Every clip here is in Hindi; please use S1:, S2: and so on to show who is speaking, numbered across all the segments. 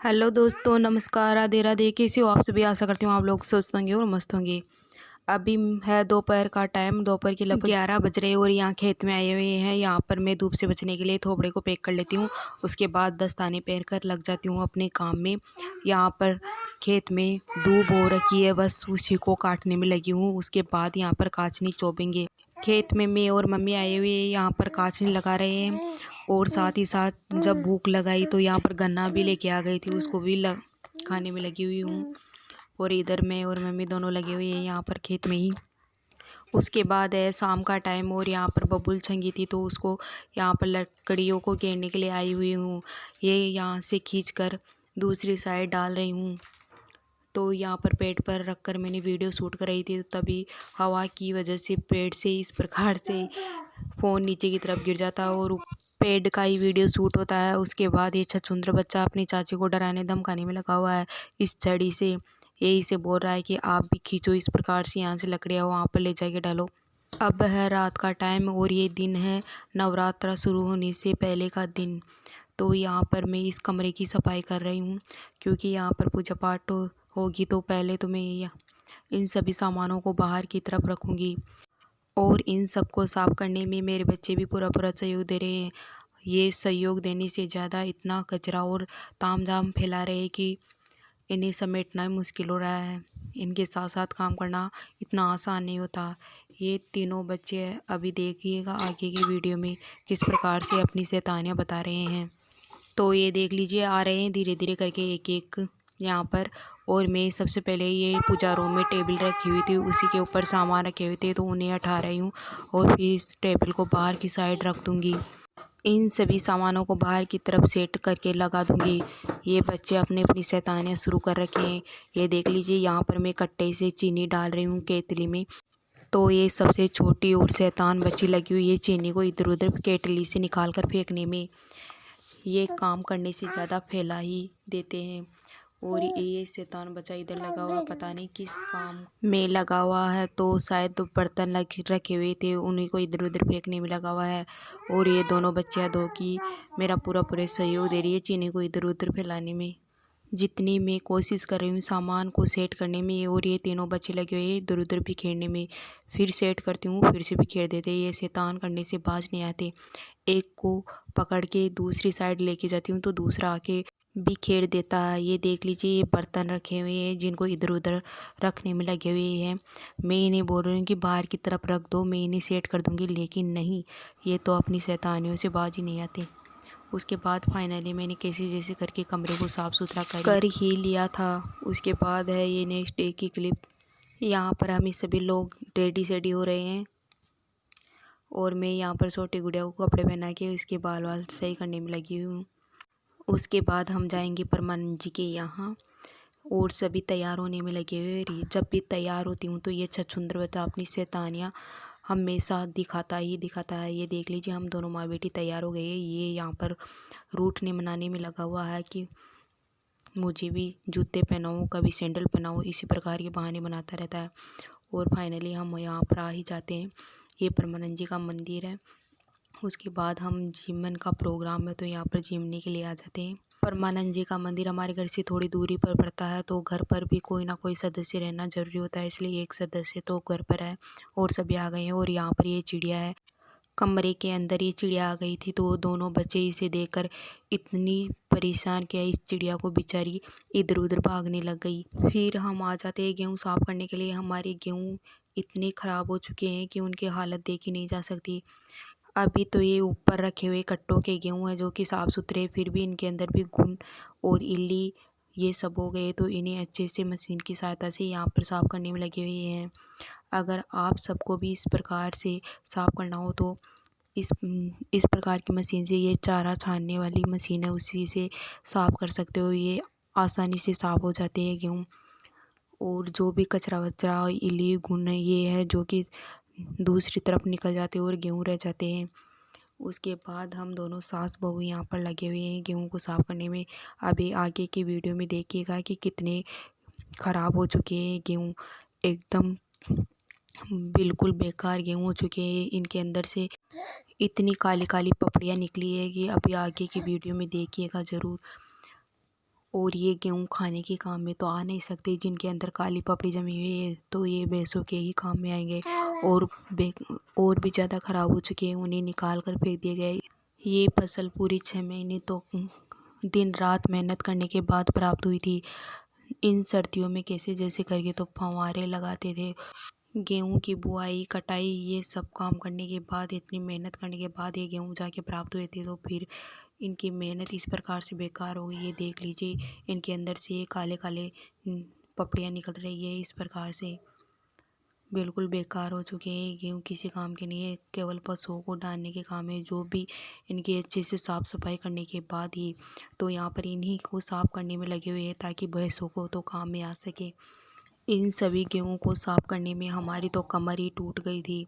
S1: हेलो दोस्तों, नमस्कार, राधे राधे। कैसे हो आप सभी? आशा करती हूँ आप लोग स्वस्थ होंगे और मस्त होंगे। अभी है दोपहर का टाइम, दोपहर के लगभग 11 बज रहे हैं और यहाँ खेत में आए हुए हैं। यहाँ पर मैं धूप से बचने के लिए थोपड़े को पैक कर लेती हूँ। उसके बाद दस्ताने पहन कर लग जाती हूँ अपने काम में। यहाँ पर खेत में दूब हो रखी है, बस उसी को काटने में लगी हूँ। उसके बाद यहाँ पर काचनी चोपेंगे। खेत में मैं और मम्मी आए हुए यहाँ पर काचनी लगा रहे हैं और साथ ही साथ जब भूख लगाई तो यहाँ पर गन्ना भी लेके आ गई थी, उसको भी खाने में लगी हुई हूँ। और इधर मैं और मम्मी दोनों लगे हुए हैं यहाँ पर खेत में ही। उसके बाद है शाम का टाइम और यहाँ पर बबुल छंगी थी तो उसको यहाँ पर लकड़ियों को घेरने के लिए आई हुई हूँ। ये यहाँ से खींच कर दूसरी साइड डाल रही हूँ। तो यहाँ पर पेड़ पर रख कर मैंने वीडियो शूट कराई थी, तो तभी हवा की वजह से पेड़ से इस प्रकार से फ़ोन नीचे की तरफ गिर जाता है और पेड़ का ही वीडियो शूट होता है। उसके बाद ये छछूंदर बच्चा अपनी चाची को डराने धमकाने में लगा हुआ है इस छड़ी से। यही से बोल रहा है कि आप भी खींचो इस प्रकार से, यहाँ से लकड़ियाँ वहाँ पर ले जाके डालो। अब है रात का टाइम और ये दिन है नवरात्रा शुरू होने से पहले का दिन। तो यहाँ पर मैं इस कमरे की सफाई कर रही हूँ क्योंकि यहाँ पर पूजा पाठ होगी। तो पहले तो मैं इन सभी सामानों को बाहर की तरफ रखूँगी और इन सब को साफ़ करने में मेरे बच्चे भी पूरा सहयोग दे रहे हैं। ये सहयोग देने से ज़्यादा इतना कचरा और तामझाम फैला रहे हैं कि इन्हें समेटना मुश्किल हो रहा है। इनके साथ साथ काम करना इतना आसान नहीं होता। ये तीनों बच्चे अभी देखिएगा आगे की वीडियो में किस प्रकार से अपनी शैतानियाँ बता रहे हैं। तो ये देख लीजिए, आ रहे हैं धीरे धीरे करके एक एक यहाँ पर। और मैं सबसे पहले ये पूजा रूम में टेबल रखी हुई थी, उसी के ऊपर सामान रखे हुए थे तो उन्हें हटा रही हूँ और फिर इस टेबल को बाहर की साइड रख दूँगी। इन सभी सामानों को बाहर की तरफ सेट करके लगा दूँगी। ये बच्चे अपनी अपनी शैतानियाँ शुरू कर रखे हैं। ये देख लीजिए, यहाँ पर मैं कट्टे से चीनी डाल रही हूँ केतली में। तो ये सबसे छोटी और शैतान बच्ची लगी हुई है चीनी को इधर उधर केतली से निकाल कर फेंकने में। ये काम करने से ज़्यादा फैला ही देते हैं। और ये शैतान बच्चा इधर लगा हुआ, पता नहीं किस काम में लगा हुआ है। तो शायद तो बर्तन रखे हुए थे उन्हीं को इधर उधर फेंकने में लगा हुआ है। और ये दोनों बच्चियाँ दो की मेरा पूरा सहयोग दे रही है चीनी को इधर उधर फैलाने में। जितनी मैं कोशिश कर रही हूँ सामान को सेट करने में, और ये तीनों बच्चे लगे हुए हैं इधर उधर बिखेरने में। फिर सेट करती हूँ, फिर से बिखेर देते। ये शैतान करने से बाज नहीं आते। एक को पकड़ के दूसरी साइड लेके जाती हूँ तो दूसरा आके बिखेर देता है। ये देख लीजिए, ये बर्तन रखे हुए हैं जिनको इधर उधर रखने में लगे हुए हैं। मैं इन्हें बोल रही हूँ कि बाहर की तरफ रख दो, मैं इन्हें सेट कर दूँगी, लेकिन नहीं, ये तो अपनी शैतानियों से बाज ही नहीं आते। उसके बाद फाइनली मैंने कैसे जैसे करके कमरे को साफ़ सुथरा कर ही लिया था। उसके बाद है ये नेक्स्ट डे की क्लिप। यहाँ पर हम सभी लोग रेडी सेडी हो रहे हैं और मैं यहाँ पर छोटी गुड़िया को कपड़े पहना के उसके बाल वाल सही करने में लगी हूँ। उसके बाद हम जाएंगे परमानंद जी के यहाँ और सभी तैयार होने में लगे हुए रही। जब भी तैयार होती हूँ तो ये छछूंदर बच्चा अपनी शैतानियाँ हमेशा दिखाता ही दिखाता है। ये देख लीजिए, हम दोनों माँ बेटी तैयार हो गए हैं। ये यहाँ पर रूठने मनाने में लगा हुआ है कि मुझे भी जूते पहनाओ, कभी सैंडल पहनाओ, इसी प्रकार के बहाने बनाता रहता है। और फाइनली हम यहाँ पर आ ही जाते हैं। ये परमानंद जी का मंदिर है। उसके बाद हम जिमन का प्रोग्राम है तो यहाँ पर जिमने के लिए आ जाते हैं। परमानंद जी का मंदिर हमारे घर से थोड़ी दूरी पर पड़ता है, तो घर पर भी कोई ना कोई सदस्य रहना ज़रूरी होता है, इसलिए एक सदस्य तो घर पर है और सभी आ गए हैं। और यहाँ पर ये चिड़िया है, कमरे के अंदर ये चिड़िया आ गई थी तो दोनों बच्चे इसे देखकर इतनी परेशान किया इस चिड़िया को, बेचारी इधर उधर भागने लग गई। फिर हम आ जाते हैं गेहूँ साफ़ करने के लिए। हमारे गेहूँ इतने ख़राब हो चुके हैं कि उनकी हालत देखी नहीं जा सकती। अभी तो ये ऊपर रखे हुए कट्टों के गेहूँ हैं जो कि साफ़ सुथरे, फिर भी इनके अंदर भी घुन और इल्ली ये सब हो गए। तो इन्हें अच्छे से मशीन की सहायता से यहाँ पर साफ़ करने में लगे हुए हैं। अगर आप सबको भी इस प्रकार से साफ़ करना हो तो इस प्रकार की मशीन से, ये चारा छानने वाली मशीन है, उसी से साफ़ कर सकते हो। ये आसानी से साफ़ हो जाते हैं गेहूँ। और जो भी कचरा वचरा इल्ली घुन ये है जो कि दूसरी तरफ निकल जाते हैं और गेहूँ रह जाते हैं। उसके बाद हम दोनों सास बहू यहाँ पर लगे हुए हैं गेहूँ को साफ़ करने में। अभी आगे की वीडियो में देखिएगा कि कितने ख़राब हो चुके हैं गेहूँ, एकदम बिल्कुल बेकार गेहूँ हो चुके हैं। इनके अंदर से इतनी काली काली पपड़ियाँ निकली है कि अभी आगे की वीडियो में देखिएगा ज़रूर। और ये गेहूँ खाने के काम में तो आ नहीं सकते, जिनके अंदर काली पपड़ी जमी हुई है तो ये भैंसों के ही काम में आएंगे। और भी ज़्यादा ख़राब हो चुके हैं, उन्हें निकाल कर फेंक दिए गए। ये फसल पूरी 6 महीने तो दिन रात मेहनत करने के बाद प्राप्त हुई थी। इन सर्दियों में कैसे जैसे करके तो फव्वारे लगाते थे। गेहूं की बुआई कटाई ये सब काम करने के बाद, इतनी मेहनत करने के बाद ये गेहूं जाके प्राप्त हुए थे, तो फिर इनकी मेहनत इस प्रकार से बेकार हो गई। ये देख लीजिए, इनके अंदर से ये काले काले पपड़ियाँ निकल रही है। इस प्रकार से बिल्कुल बेकार हो चुके हैं। गेहूँ किसी काम के नहीं है, केवल पशुओं को डालने के काम है। जो भी इनकी अच्छे से साफ़ सफाई करने के बाद ही तो यहाँ पर इन्हीं को साफ़ करने में लगे हुए हैं, ताकि भैंसों को तो काम में आ सके। इन सभी गेहूँ को साफ़ करने में हमारी तो कमर ही टूट गई थी।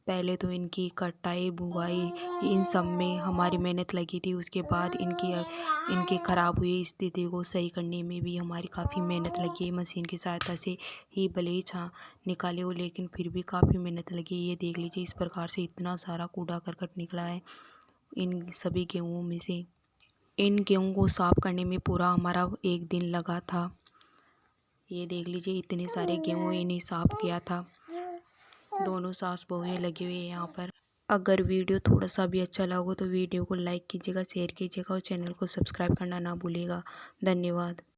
S1: पहले तो इनकी कटाई बुआई इन सब में हमारी मेहनत लगी थी, उसके बाद इनकी ख़राब हुई स्थिति को सही करने में भी हमारी काफ़ी मेहनत लगी है। मशीन की सहायता से ही भले ही निकाले हो, लेकिन फिर भी काफ़ी मेहनत लगी। ये देख लीजिए, इस प्रकार से इतना सारा कूड़ा करकट निकला है इन सभी गेहूँ में से। इन गेहूँ को साफ़ करने में पूरा हमारा 1 दिन लगा था। ये देख लीजिए, इतने सारे गेहूँ इन्हें साफ़ किया था। दोनों सास बहुएं लगी हुई है यहाँ पर। अगर वीडियो थोड़ा सा भी अच्छा लगा तो वीडियो को लाइक कीजिएगा, शेयर कीजिएगा और चैनल को सब्सक्राइब करना ना भूलिएगा। धन्यवाद।